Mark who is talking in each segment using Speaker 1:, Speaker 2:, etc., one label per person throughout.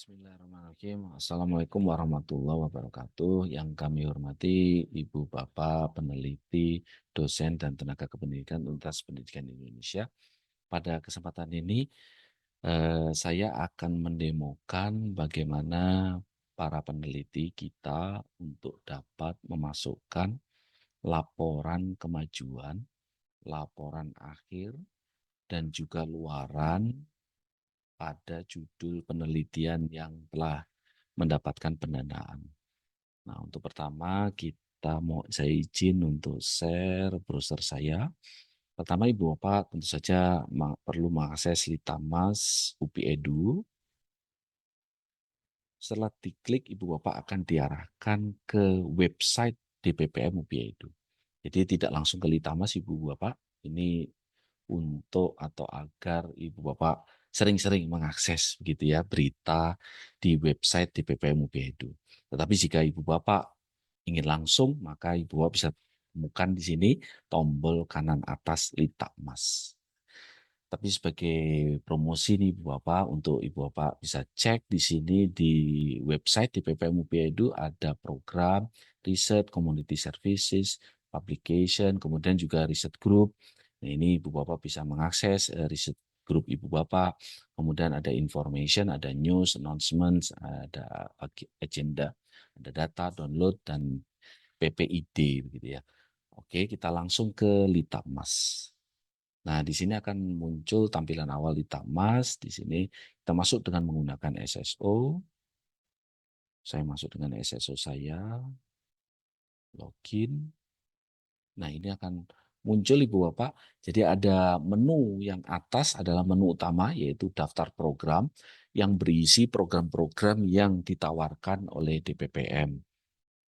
Speaker 1: Bismillahirrahmanirrahim. Assalamualaikum warahmatullahi wabarakatuh. Yang kami hormati Ibu Bapak peneliti, dosen, dan tenaga kependidikan Universitas Pendidikan Indonesia. Pada kesempatan ini, saya akan mendemokan bagaimana para peneliti kita untuk dapat memasukkan laporan kemajuan, laporan akhir, dan juga luaran pada judul penelitian yang telah mendapatkan pendanaan. Nah, untuk pertama saya izin untuk share browser saya. Pertama, Ibu Bapak tentu saja perlu mengakses Litbangmas UPI Edu. Setelah diklik, Ibu Bapak akan diarahkan ke website DPPM UPI Edu. Jadi tidak langsung ke Litbangmas, Ibu Bapak. Ini untuk atau agar Ibu Bapak sering-sering mengakses begitu ya berita di website DPPM UPI Edu. Tetapi jika Ibu Bapak ingin langsung, maka Ibu Bapak bisa temukan di sini tombol kanan atas Litbangmas. Tapi sebagai promosi nih Ibu Bapak, untuk Ibu Bapak bisa cek di sini di website DPPM UPI Edu ada program, riset, community services, publication, kemudian juga riset group. Nah, ini Ibu Bapak bisa mengakses riset grup Ibu Bapak, kemudian ada information, ada news, announcements, ada agenda, ada data, download, dan PPID begitu ya. Oke, kita langsung ke Litbangmas. Nah, di sini akan muncul tampilan awal Litbangmas. Di sini kita masuk dengan menggunakan SSO. Saya masuk dengan SSO saya, login. Nah, ini akan muncul Ibu Bapak. Jadi ada menu yang atas adalah menu utama, yaitu daftar program yang berisi program-program yang ditawarkan oleh DPPM.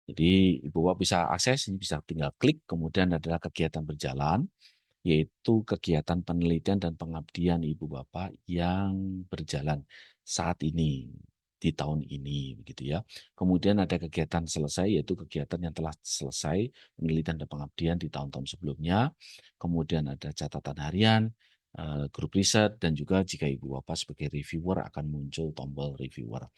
Speaker 1: Jadi Ibu Bapak bisa akses, ini bisa tinggal klik, kemudian adalah kegiatan berjalan, yaitu kegiatan penelitian dan pengabdian Ibu Bapak yang berjalan saat ini, di tahun ini, begitu ya. Kemudian ada kegiatan selesai, yaitu kegiatan yang telah selesai, penelitian dan pengabdian di tahun-tahun sebelumnya. Kemudian ada catatan harian, grup riset, dan juga jika Ibu Bapak sebagai reviewer akan muncul tombol reviewer.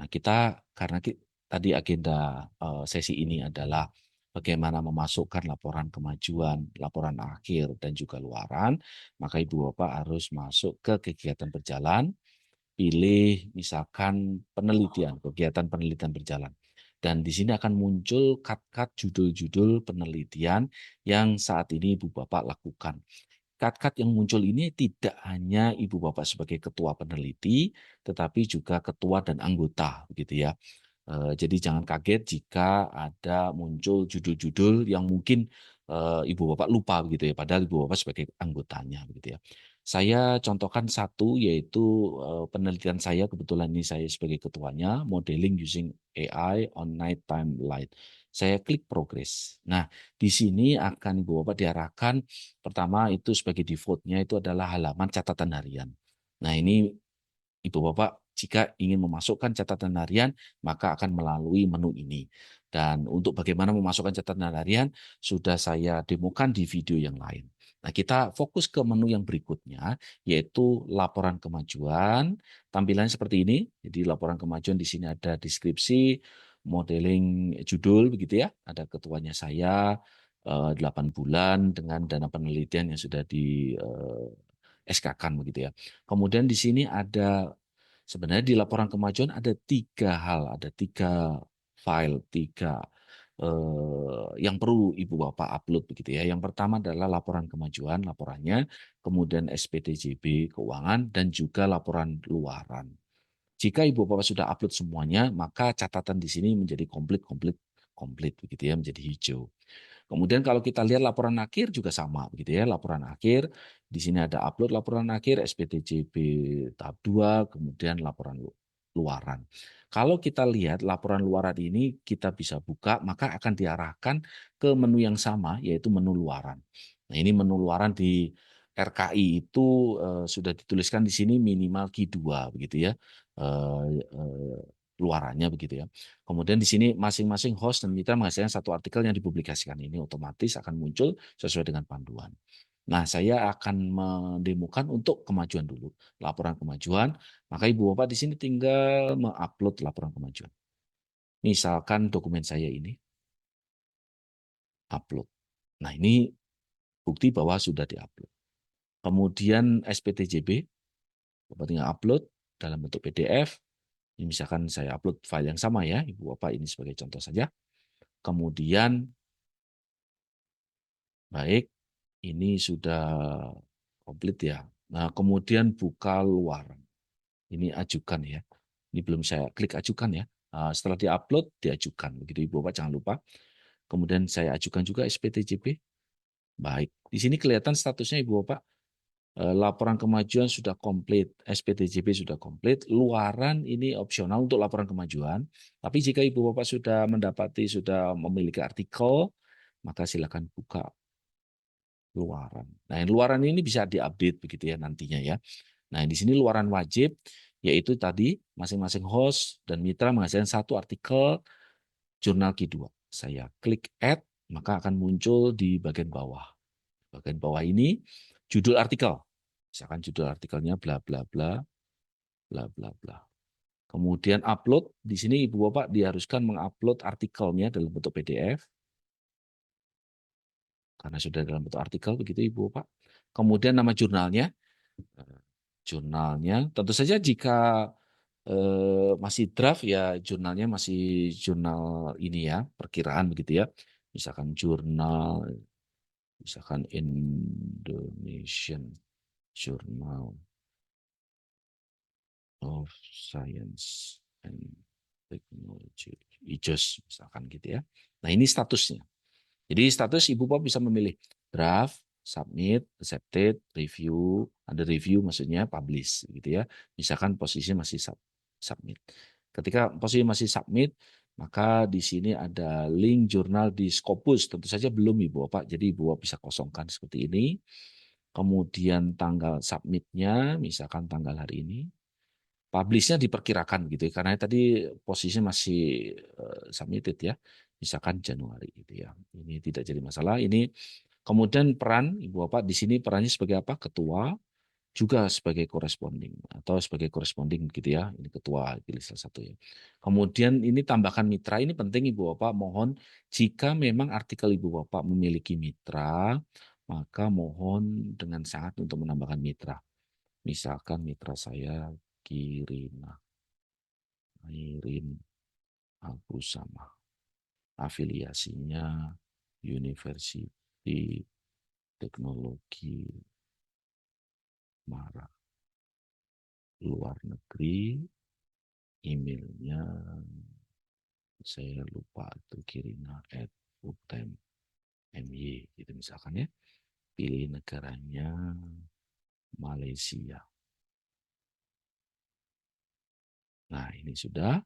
Speaker 1: Nah, tadi agenda sesi ini adalah bagaimana memasukkan laporan kemajuan, laporan akhir, dan juga luaran, maka Ibu Bapak harus masuk ke kegiatan berjalan, pilih misalkan penelitian, kegiatan penelitian berjalan. Dan di sini akan muncul cut-cut judul-judul penelitian yang saat ini Ibu Bapak lakukan. Cut-cut yang muncul ini tidak hanya Ibu Bapak sebagai ketua peneliti, tetapi juga ketua dan anggota, begitu ya. Jadi jangan kaget jika ada muncul judul-judul yang mungkin Ibu Bapak lupa begitu ya, padahal Ibu Bapak sebagai anggotanya begitu ya. Saya contohkan satu yaitu penelitian saya, kebetulan ini saya sebagai ketuanya, modeling using AI on nighttime light. Saya klik progress. Nah, di sini akan Ibu Bapak diarahkan pertama itu sebagai default-nya itu adalah halaman catatan harian. Nah, ini Ibu Bapak jika ingin memasukkan catatan harian, maka akan melalui menu ini. Dan untuk bagaimana memasukkan catatan harian, sudah saya demokan di video yang lain. Nah, kita fokus ke menu yang berikutnya, yaitu laporan kemajuan. Tampilannya seperti ini. Jadi laporan kemajuan di sini ada deskripsi, modeling judul begitu ya. Ada ketuanya saya, 8 bulan dengan dana penelitian yang sudah di SK-kan begitu ya. Kemudian di sini ada sebenarnya di laporan kemajuan ada 3 hal, ada 3 file, 3 yang perlu Ibu Bapak upload begitu ya. Yang pertama adalah laporan kemajuan, laporannya, kemudian SPTJB keuangan dan juga laporan luaran. Jika Ibu Bapak sudah upload semuanya, maka catatan di sini menjadi komplit begitu ya, menjadi hijau. Kemudian kalau kita lihat laporan akhir juga sama begitu ya, laporan akhir di sini ada upload laporan akhir SPTJB tahap 2, kemudian laporan luaran. Kalau kita lihat laporan luaran ini kita bisa buka, maka akan diarahkan ke menu yang sama yaitu menu luaran. Nah, ini menu luaran di RKI itu sudah dituliskan di sini minimal Q2 begitu ya. eee eee, Luarannya begitu ya. Kemudian di sini masing-masing host dan mitra menghasilkan satu artikel yang dipublikasikan. Ini otomatis akan muncul sesuai dengan panduan. Nah, saya akan mendemokan untuk kemajuan dulu, laporan kemajuan, maka Ibu Bapak di sini tinggal mengupload laporan kemajuan. Misalkan dokumen saya ini, upload. Nah, ini bukti bahwa sudah diupload. Kemudian SPTJB, Bapak tinggal upload dalam bentuk PDF. Ini misalkan saya upload file yang sama ya, Ibu Bapak, ini sebagai contoh saja. Kemudian, baik, ini sudah komplit ya. Nah, kemudian buka luaran. Ini ajukan ya. Ini belum saya klik ajukan ya. Setelah diupload, diajukan. Begitu Ibu Bapak, jangan lupa. Kemudian saya ajukan juga SPTJB. Baik, di sini kelihatan statusnya Ibu Bapak. Laporan kemajuan sudah komplit, SPTJB sudah komplit, luaran ini opsional untuk laporan kemajuan. Tapi jika Ibu Bapak sudah sudah memiliki artikel, maka silakan buka luaran. Nah, yang luaran ini bisa diupdate begitu ya nantinya ya. Nah, di sini luaran wajib, yaitu tadi masing-masing host dan mitra menghasilkan satu artikel jurnal Q2. Saya klik add, maka akan muncul di bagian bawah. Bagian bawah ini judul artikel. Misalkan judul artikelnya bla bla bla bla bla bla. Kemudian upload, di sini Ibu Bapak diharuskan mengupload artikelnya dalam bentuk PDF. Karena sudah dalam bentuk artikel begitu Ibu Bapak. Kemudian nama jurnalnya. Jurnalnya tentu saja jika masih draft ya jurnalnya masih jurnal ini ya, perkiraan begitu ya. Misalkan Indonesian Journal of Science and Technology, IJOS misalkan gitu ya. Nah, ini statusnya. Jadi status Ibu Bapak bisa memilih draft, submit, accepted, review, under review maksudnya publish gitu ya. Misalkan posisinya masih submit. Ketika posisi masih submit, maka di sini ada link jurnal di Scopus. Tentu saja belum Ibu Bapak, jadi Ibu Bapak bisa kosongkan seperti ini. Kemudian tanggal submitnya, misalkan tanggal hari ini. Publish-nya diperkirakan gitu ya, karena tadi posisinya masih submitted ya, misalkan Januari gitu ya. Ini tidak jadi masalah. Ini kemudian peran Ibu Bapak di sini perannya sebagai apa? Ketua, juga sebagai corresponding atau sebagai corresponding gitu ya. Ini ketua pilih salah satu ya. Kemudian ini tambahkan mitra, ini penting Ibu Bapak, mohon jika memang artikel Ibu Bapak memiliki mitra, maka mohon dengan sangat untuk menambahkan mitra. Misalkan mitra saya Kirina, Airin, Agus sama afiliasinya University Teknologi Mara, luar negeri, emailnya saya lupa itu kirina@uptem.my gitu misalkan ya. Pilih negaranya Malaysia. Nah, ini sudah.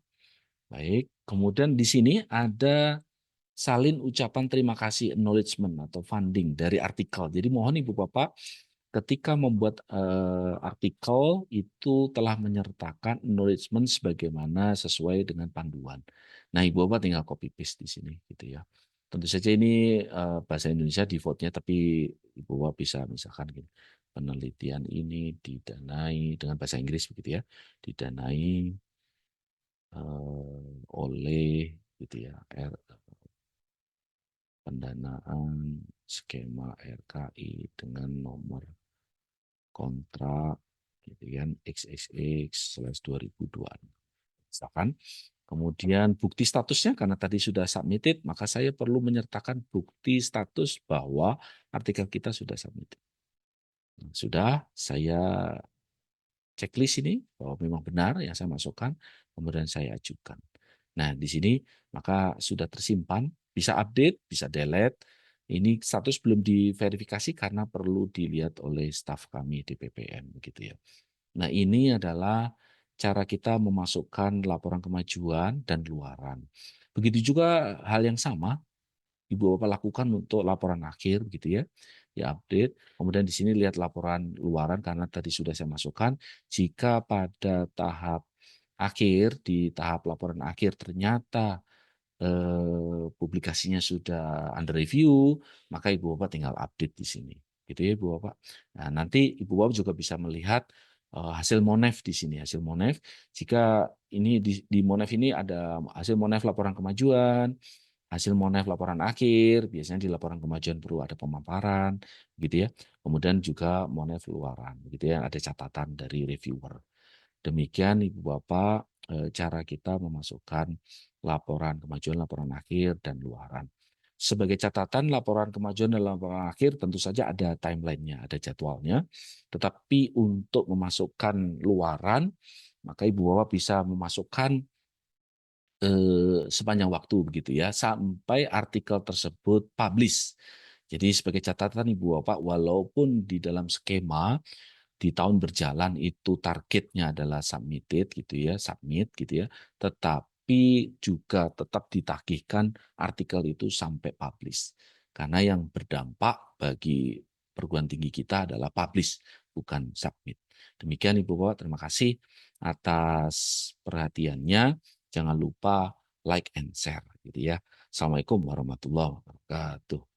Speaker 1: Baik, kemudian di sini ada salin ucapan terima kasih acknowledgement atau funding dari artikel. Jadi mohon Ibu Bapak ketika membuat artikel itu telah menyertakan acknowledgement sebagaimana sesuai dengan panduan. Nah, Ibu Bapak tinggal copy paste di sini gitu ya. Tentu saja ini bahasa Indonesia defaultnya, tapi Ibu Bapak bisa misalkan gini, penelitian ini didanai dengan bahasa Inggris begitu ya, didanai oleh gitu ya, pendanaan skema RKI dengan nomor kontrak gitu kan XXX/2002 misalkan. Kemudian bukti statusnya karena tadi sudah submitted, maka saya perlu menyertakan bukti status bahwa artikel kita sudah submitted. Sudah saya checklist ini bahwa memang benar yang saya masukkan, kemudian saya ajukan. Nah, di sini maka sudah tersimpan, bisa update, bisa delete. Ini status belum diverifikasi karena perlu dilihat oleh staf kami di PPM gitu ya. Nah, ini adalah cara kita memasukkan laporan kemajuan dan luaran. Begitu juga hal yang sama Ibu Bapak lakukan untuk laporan akhir gitu ya, diupdate. Kemudian di sini lihat laporan luaran karena tadi sudah saya masukkan. Jika pada tahap akhir, di tahap laporan akhir ternyata publikasinya sudah under review, maka Ibu Bapak tinggal update di sini. gitu ya Ibu Bapak. Nah, nanti Ibu Bapak juga bisa melihat hasil Monef di sini, hasil Monef. Jika ini di Monef ini ada hasil Monef laporan kemajuan, hasil Monef laporan akhir, biasanya di laporan kemajuan perlu ada pemaparan, gitu ya. Kemudian juga Monef luaran, gitu ya, ada catatan dari reviewer. Demikian Ibu Bapak cara kita memasukkan laporan kemajuan, laporan akhir, dan luaran. Sebagai catatan laporan kemajuan dan laporan akhir tentu saja ada timeline-nya, ada jadwalnya. Tetapi untuk memasukkan luaran, maka Ibu Bapak bisa memasukkan sepanjang waktu begitu ya, sampai artikel tersebut publish. Jadi sebagai catatan Ibu Bapak, walaupun di dalam skema di tahun berjalan itu targetnya adalah submitted gitu ya, submit gitu ya, tetapi juga tetap ditagihkan artikel itu sampai publish. Karena yang berdampak bagi perguruan tinggi kita adalah publish, bukan submit. Demikian Ibu Bapak, terima kasih atas perhatiannya. Jangan lupa like and share gitu ya. Assalamualaikum warahmatullahi wabarakatuh.